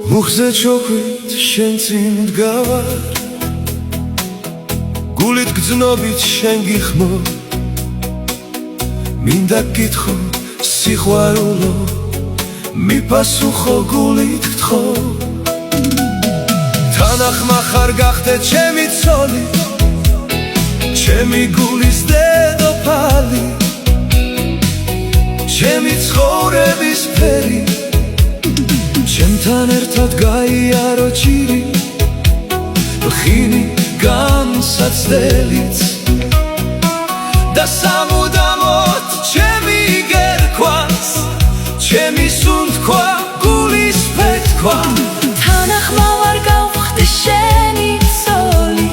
მუხზე ჩოქვით შენ წინ მდგავარ გულით გძნობით შენ გიხმო მინდა გკითხო სიყვარულო მიპასუხო გულით გთხო თანახმა ხარ გახდე ჩემი ცოლი ჩემი გულის დედოფალი ჩემი ცხოვრების ფერი ჩემთან ერთად გაიარო ჭირი ხინი განსაცდელიც და სამუდამოდ ჩემი გერქვას ჩემი სუნთქვა გულის ფეთქვა თანახმა ვარ გავხდე შენი ცოლი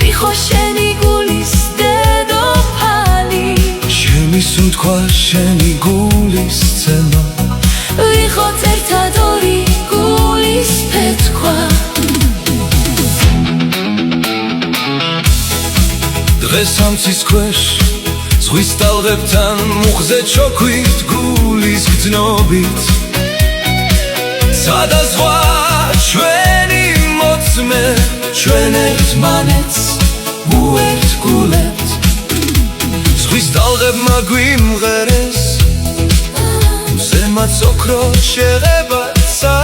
ვიხო შენი გულის დედოფალი ჩემი სუნთქვა შენი გულის ცემა ვიხოთ ერთად ორი გულის ფეთქვა დღეს ამცის ქვეშ ზღვის ტალღებთან მუხზე ჩოქვით გულის გძნობით სადა ზღვა ჩვენი მოწმე ჩვენ ერთმანეთს უერთგულებთ ზღვის ტალღებმა გვიმღერეს ზემოთ ოქრო შეღებაცა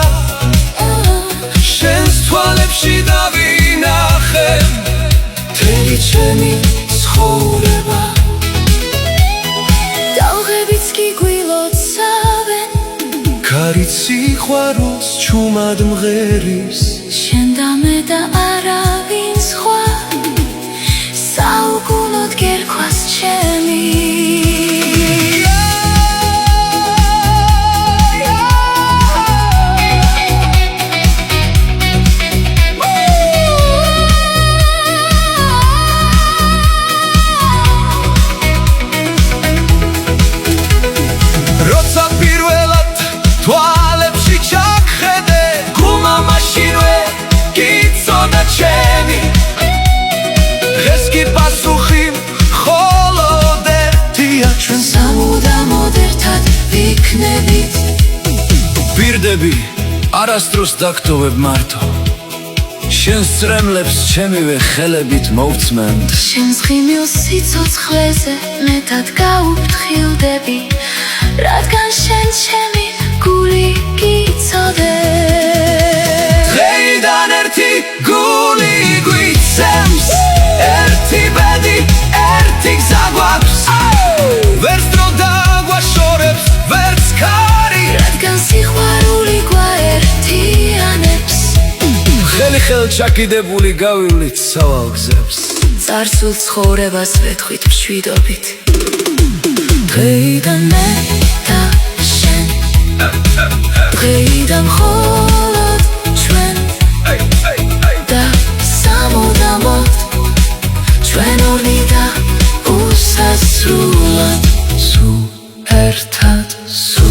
შენს თვალებში დავინახე მთელი ჩემი ცხოვრება ტალღებიც კი გვილოცავენ ქარით სიყვარულს ჩუმად მღერის შენ და მე და არავინ სხვა საუგულოდ გერქვას ჩემი ვირდები არასდროს დაგტოვებ მარტო შენს წრემლებს ჩემივე ხელებით მოვწმენთ შენს ღიმილ სიცოცხლეზე მეტად გაუფრთხილდები რადგან შენ ჩემი გული გიცოდე დღეიდან ერთი გული გვიცემს ერთი ბედი ერთი გზა გვაქვს ვერც დრო დაგვაშორებს ვერც ქარი რადგან სიყვარული გვაერთიანებს ხელი ხელ ჩაკიდებული გავივლით სავალ გზებს წარსულ ცხოვრებას ვეთქვით მშვიდობით დღეიდან მე და შენ დღეიდან მხოლოდ ჩვენ და სამუდამოდ ჩვენ ორნი და უსასრულოდ სულ ერთად სულ